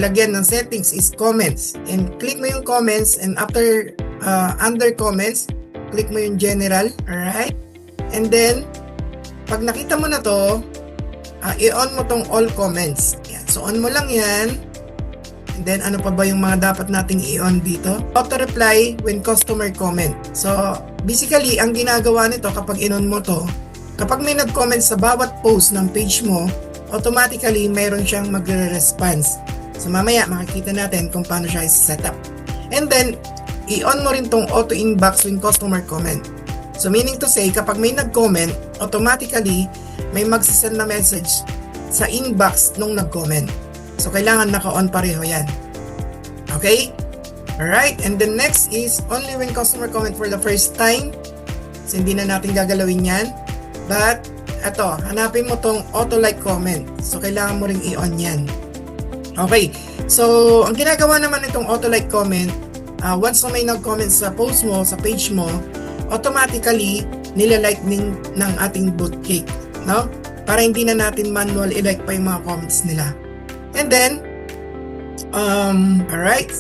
lagyan ng settings is comments. And click mo yung comments, and after under comments, click mo yung general. Alright? And then, pag nakita mo na to, i-on mo tong all comments. Yan. So, on mo lang yan. And then, ano pa ba yung mga dapat nating i-on dito? Auto-reply when customer comment. So, basically, ang ginagawa nito kapag in-on mo to, kapag may nag-comment sa bawat post ng page mo, automatically, mayroon siyang magre-response. So mamaya makikita natin kung paano siya i-set up. And then, i-on mo rin tong auto inbox when customer comment. So meaning to say, kapag may nag-comment, automatically may magsisend na message sa inbox nung nag-comment. So kailangan naka-on pareho yan. Okay? Alright, and then next is only when customer comment for the first time. So hindi na natin gagalawin yan. But, eto, hanapin mo tong auto like comment. So kailangan mo ring i-on yan. Okay, so ang ginagawa naman itong auto-like comment, once na may nag-comment sa post mo, sa page mo, automatically nilalike ng ating Bootcake, no? Para hindi na natin manual i-like pa yung mga comments nila. And then, alright,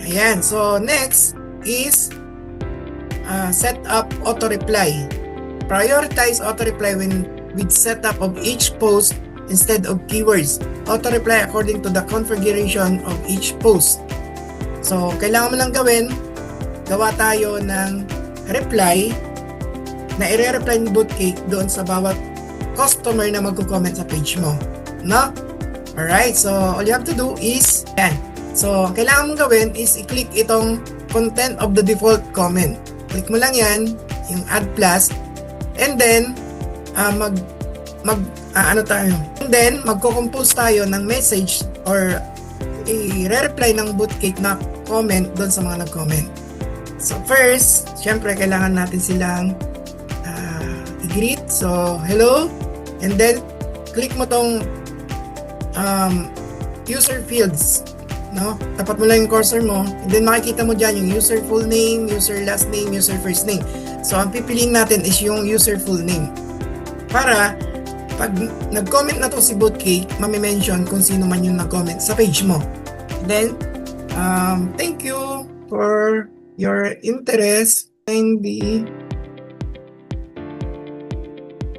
ayan, so next is set up auto-reply. Prioritize auto-reply with setup of each post instead of keywords. Auto-reply according to the configuration of each post. So, kailangan mo lang gawin, gawa tayo ng reply na i-reply ni Bootcake doon sa bawat customer na magko-comment sa page mo. No? Alright, so all you have to do is, yan. So, kailangan mong gawin is i-click itong content of the default comment. Click mo lang yan, yung add plus, and then, and then magko-compose tayo ng message or i-reply ng Bootcake na comment doon sa mga nag-comment. So first, syempre kailangan natin silang i-greet. So hello, and then click mo tong user fields, no? Tapat mo lang yung cursor mo, and then makikita mo dyan yung user full name, user last name, user first name. So ang pipiliin natin is yung user full name para pag nag-comment na to si Bootcake, mami-mention kung sino man yung nag-comment sa page mo. Then, thank you for your interest. Kindly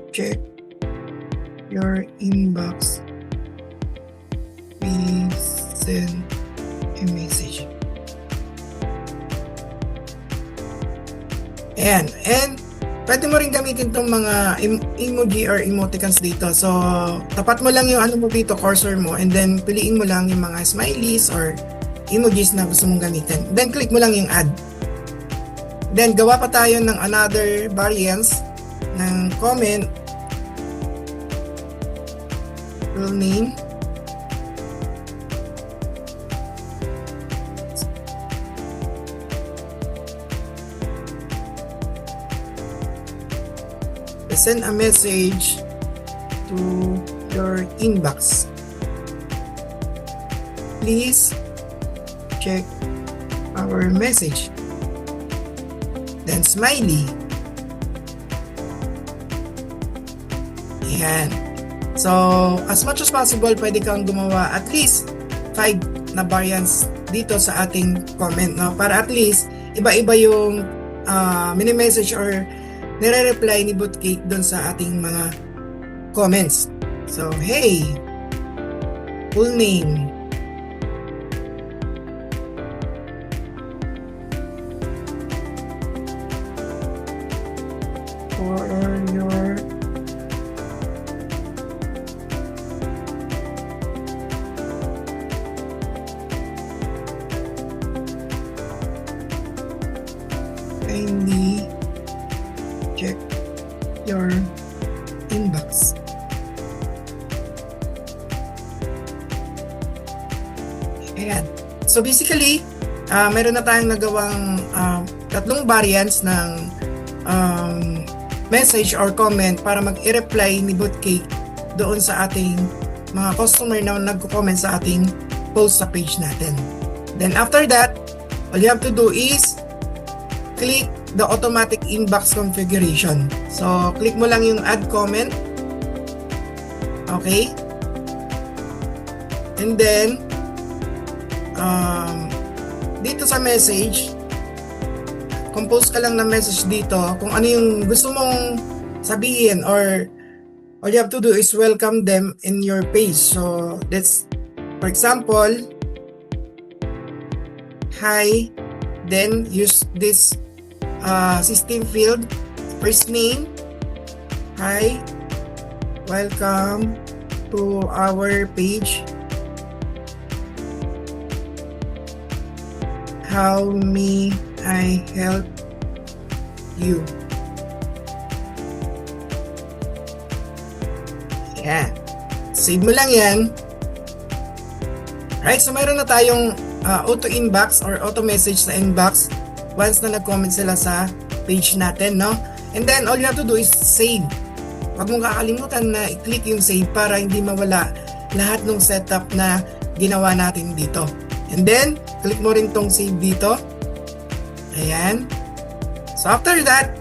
check your inbox. Please send a message. Ayan. And pwede mo rin gamitin itong mga emoji or emoticons dito. So, tapat mo lang yung ano mo dito, cursor mo, and then piliin mo lang yung mga smileys or emojis na gusto mong gamitin. Then, click mo lang yung add. Then, gawa pa tayo ng another variants ng comment. Full name. Send a message to your inbox. Please check our message. Then smiley. Yan. So, as much as possible, pwede kang gumawa at least 5 na variants dito sa ating comment, no? Para at least iba-iba yung mini-message or nire-reply ni Bootcake doon sa ating mga comments. So, hey, full name. For your kindly check your inbox. Ayan. So basically, meron na tayong nagawang tatlong variants ng message or comment para mag-i-reply ni Bootcake doon sa ating mga customer na nagko-comment sa ating post sa page natin. Then after that, all you have to do is click the automatic inbox configuration. So, click mo lang yung add comment. Okay? And then, dito sa message, compose ka lang ng message dito kung ano yung gusto mong sabihin, or all you have to do is welcome them in your page. So that's, for example, hi, then use this system field, first name, hi, welcome to our page, how may I help you? Yan. Save mo lang yan. Right, so mayroon na tayong auto inbox or auto message sa inbox once na nag-comment sila sa page natin, no? And then all you have to do is save. Huwag mong kakalimutan na i-click yung save para hindi mawala lahat ng setup na ginawa natin dito. And then click mo rin tong save dito. Ayan. So after that,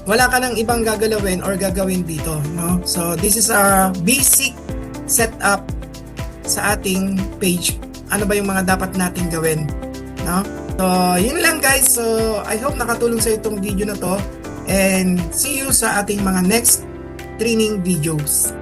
wala ka nang ibang gagalawin or gagawin dito, no? So this is a basic setup sa ating page. Ano ba yung mga dapat natin gawin, no? So yun lang guys. So I hope nakatulong sa itong video na to, and see you sa ating mga next training videos.